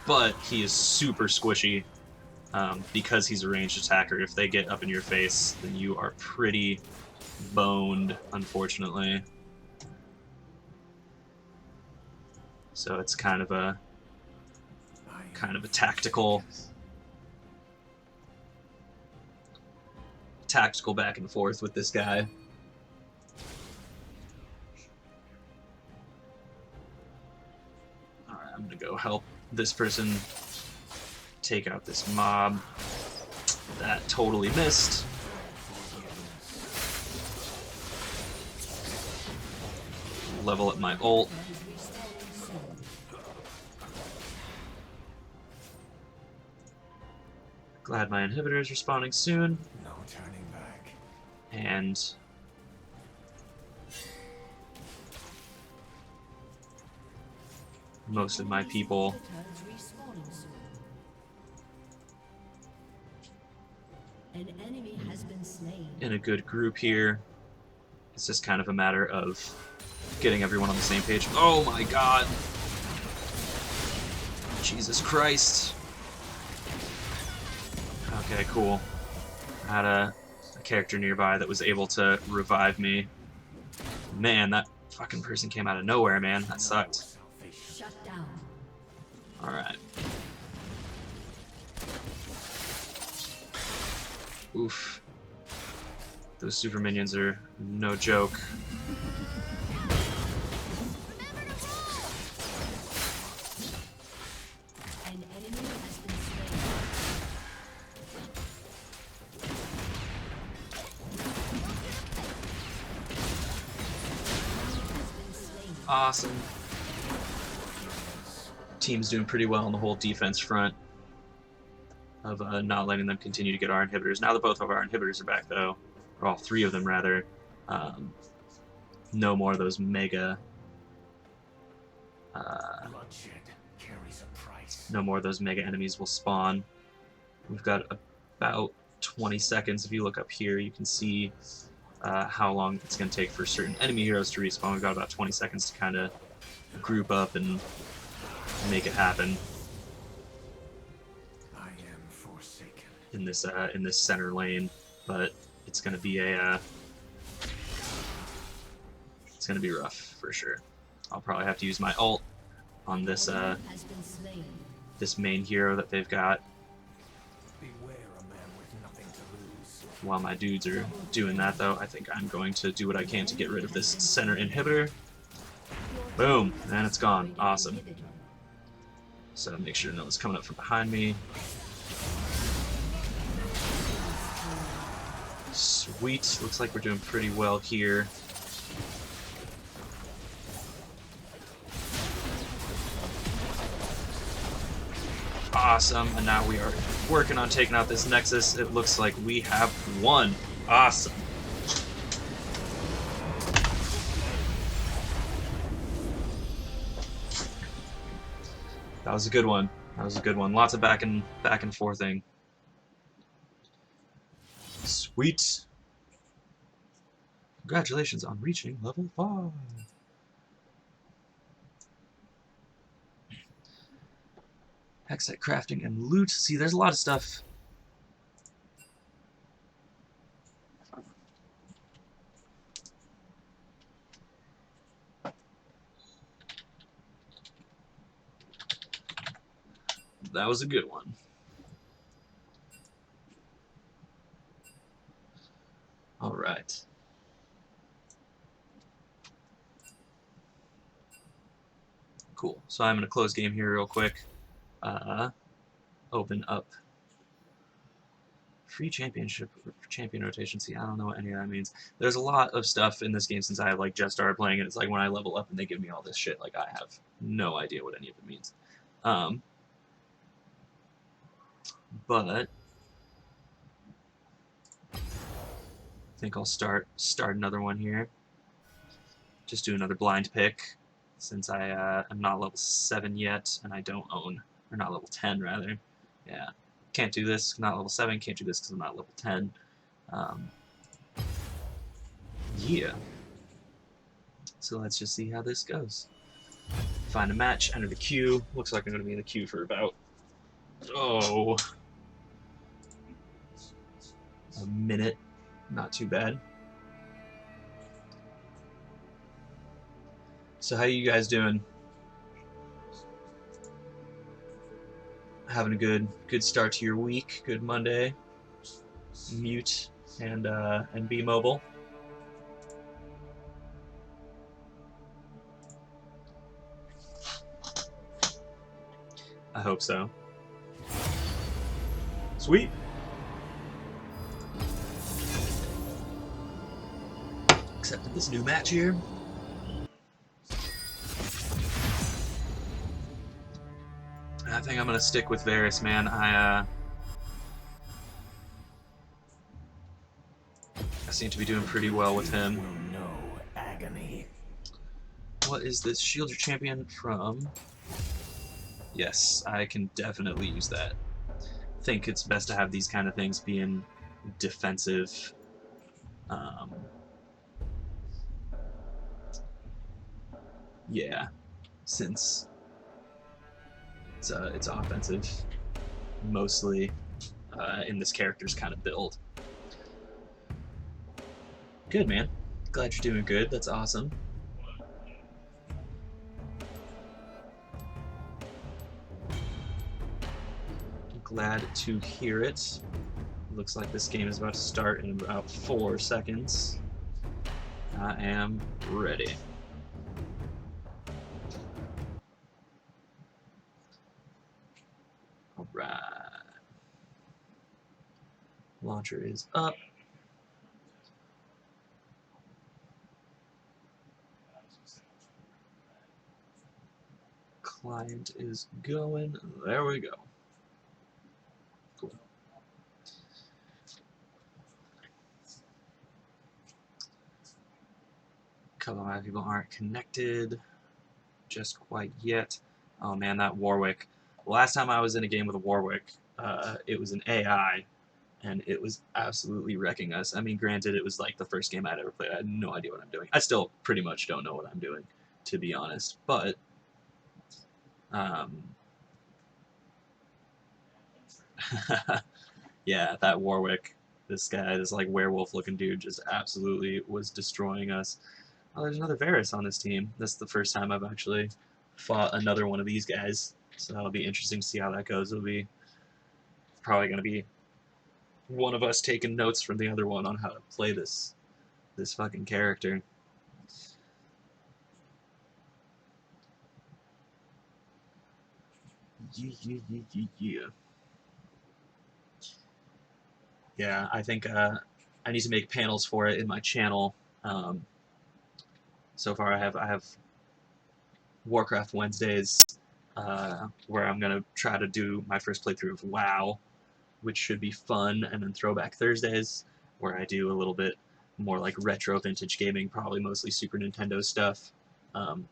but he is super squishy because he's a ranged attacker. If they get up in your face, then you are pretty boned, unfortunately. So it's kind of a tactical back and forth with this guy. Alright, I'm gonna go help this person take out this mob. That totally missed. Level up my ult. Glad my inhibitor is respawning soon. No turning back. And most of my people in a good group here. It's just kind of a matter of getting everyone on the same page. Oh my god! Jesus Christ! Okay, cool. I had a character nearby that was able to revive me. Man, that fucking person came out of nowhere, man. That sucked. Alright. Oof. Those super minions are no joke. Awesome. Team's doing pretty well on the whole defense front of not letting them continue to get our inhibitors. Now that both of our inhibitors are back, though, or all three of them, rather, no more of those mega... no more of those mega enemies will spawn. We've got about 20 seconds. If you look up here, you can see how long it's going to take for certain enemy heroes to respawn. We've got about 20 seconds to kind of group up and make it happen in this center lane. But it's going to be it's going to be rough for sure. I'll probably have to use my ult on this this main hero that they've got. While my dudes are doing that, though, I think I'm going to do what I can to get rid of this center inhibitor. Boom! And it's gone. Awesome. So make sure no one's coming up from behind me. Sweet. Looks like we're doing pretty well here. Awesome. And now we are working on taking out this Nexus. It looks like we have won. Awesome. That was a good one. That was a good one. Lots of back and forthing. Sweet. Congratulations on reaching level 5. Hexite crafting and loot. See, there's a lot of stuff. That was a good one. All right. Cool. So I'm going to close game here real quick. Open up free championship, champion rotation. See, I don't know what any of that means. There's a lot of stuff in this game since I like just started playing it. It's like when I level up and they give me all this shit, like I have no idea what any of it means. But I think I'll start another one here. Just do another blind pick since I am not level 7 yet and I don't own, or not level 10 rather. Yeah, can't do this, not level 7, can't do this because I'm not level 10. Yeah. So let's just see how this goes. Find a match, enter the queue. Looks like I'm going to be in the queue for about, a minute. Not too bad. So how you guys doing? Having a good start to your week. Good Monday. Mute and be mobile. I hope so. Sweet. Accepted this new match here. I think I'm gonna stick with Varus, man. I seem to be doing pretty well with him. What is this? Shield your champion from? Yes, I can definitely use that. I think it's best to have these kind of things being defensive. Yeah, since it's offensive mostly in this character's kind of build. Good, man. Glad you're doing good. That's awesome. Glad to hear it. Looks like this game is about to start in about 4 seconds. I am ready. Alright. Launcher is up. Client is going. There we go. Cool. A couple of my people aren't connected just quite yet. Oh man, that Warwick. Last time I was in a game with a Warwick, it was an AI, and it was absolutely wrecking us. I mean, granted, it was like the first game I'd ever played. I had no idea what I'm doing. I still pretty much don't know what I'm doing, to be honest. But yeah, that Warwick, this guy, this like werewolf-looking dude, just absolutely was destroying us. Oh, there's another Varus on this team. This is the first time I've actually fought another one of these guys, so that'll be interesting to see how that goes. It'll be probably going to be one of us taking notes from the other one on how to play this fucking character. Yeah. Yeah, I think I need to make panels for it in my channel. So far, I have Warcraft Wednesdays, where I'm gonna try to do my first playthrough of WoW, which should be fun, and then Throwback Thursdays, where I do a little bit more like retro vintage gaming, probably mostly Super Nintendo stuff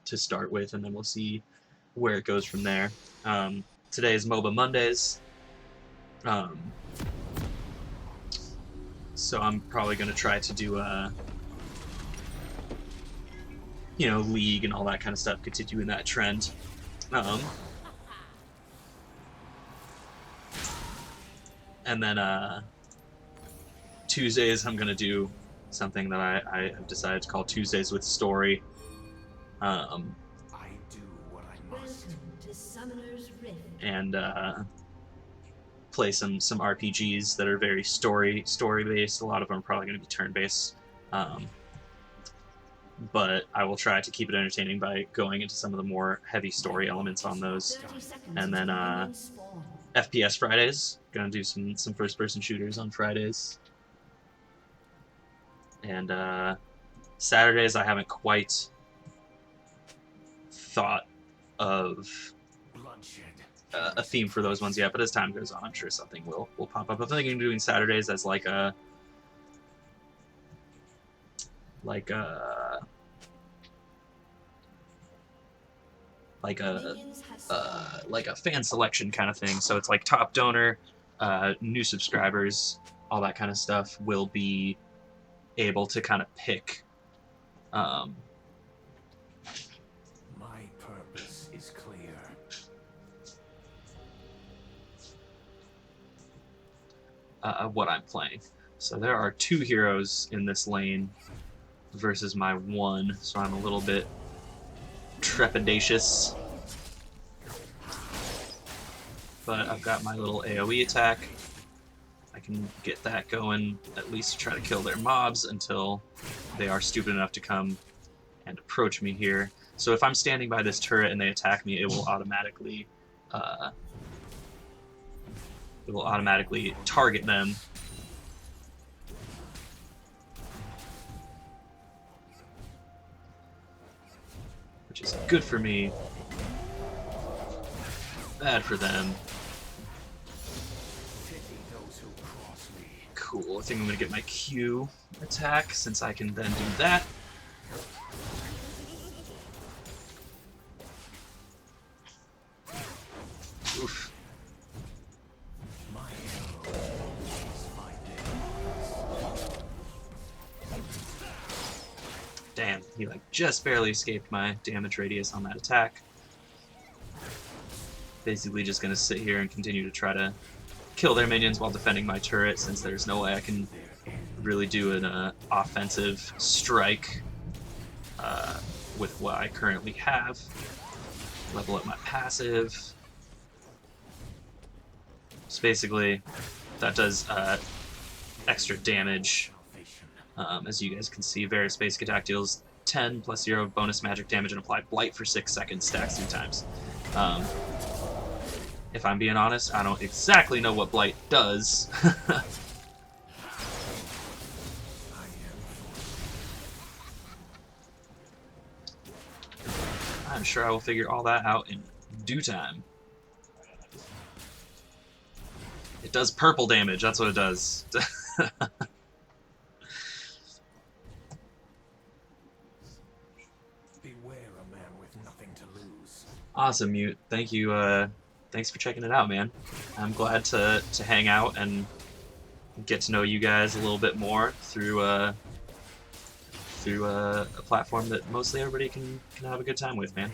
to start with, and then we'll see where it goes from there. Today is MOBA Mondays, so I'm probably going to try to do League and all that kind of stuff, continuing that trend. And then Tuesdays I'm going to do something that I have decided to call Tuesdays with Story. I do what I must. And play some RPGs that are very story based. A lot of them are probably going to be turn based. But I will try to keep it entertaining by going into some of the more heavy story elements on those. And then FPS Fridays, gonna do some first-person shooters on Fridays. And Saturdays, I haven't quite thought of a theme for those ones yet, but as time goes on, I'm sure something will pop up. I'm thinking of doing Saturdays as like a fan selection kind of thing. So it's like top donor, new subscribers, all that kind of stuff will be able to kind of pick what I'm playing. So there are 2 heroes in this lane versus my 1, so I'm a little bit trepidatious. But I've got my little AoE attack. I can get that going, at least to try to kill their mobs until they are stupid enough to come and approach me here. So if I'm standing by this turret and they attack me, it will automatically target them. Which is good for me, bad for them. Cool, I think I'm gonna get my Q attack since I can then do that. Oof. Damn, he like just barely escaped my damage radius on that attack. Basically just gonna sit here and continue to try to kill their minions while defending my turret, since there's no way I can really do an offensive strike with what I currently have. Level up my passive. So basically, that does extra damage. As you guys can see, various basic attack deals 10 plus 0 bonus magic damage and apply Blight for 6 seconds, stacks 3 times. If I'm being honest, I don't exactly know what Blight does. I'm sure I will figure all that out in due time. It does purple damage, that's what it does. Awesome, Mute. Thank you. Thanks for checking it out, man. I'm glad to hang out and get to know you guys a little bit more through a platform that mostly everybody can have a good time with, man.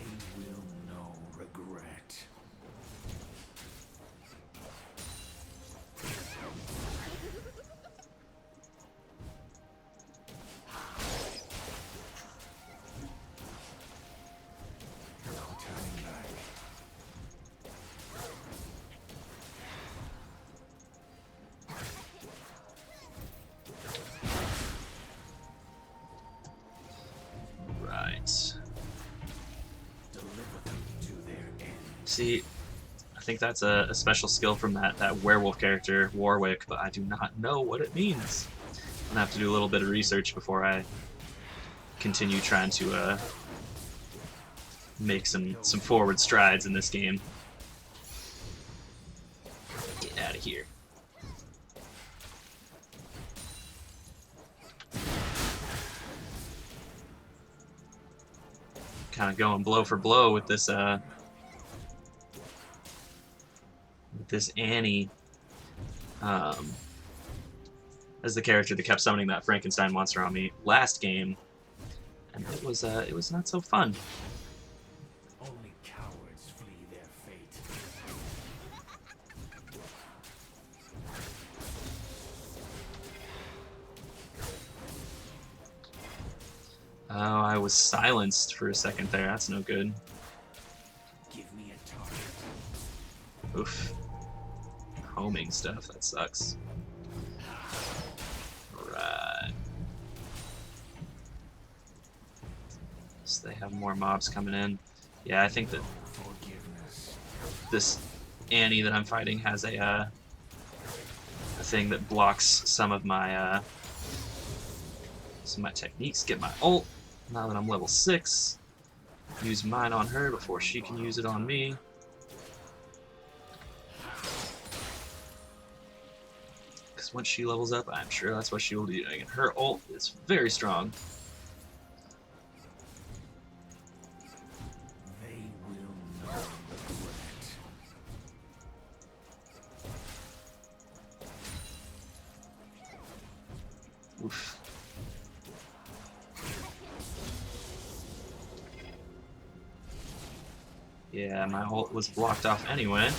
See, I think that's a special skill from that werewolf character, Warwick, but I do not know what it means. I'm gonna have to do a little bit of research before I continue trying to make some forward strides in this game. Get out of here. Kind of going blow for blow with this Annie, as the character that kept summoning that Frankenstein monster on me last game, and it was not so fun. Only cowards flee their fate. Oh, I was silenced for a second there. That's no good. Give me a target. Oof. Homing stuff, that sucks. Right. So they have more mobs coming in. Yeah, I think that this Annie that I'm fighting has a thing that blocks some of my techniques. Get my ult now that I'm level 6. Use mine on her before she can use it on me. Once she levels up, I'm sure that's what she will be doing. And her ult is very strong. They will know regret. Oof. Yeah, my ult was blocked off anyway.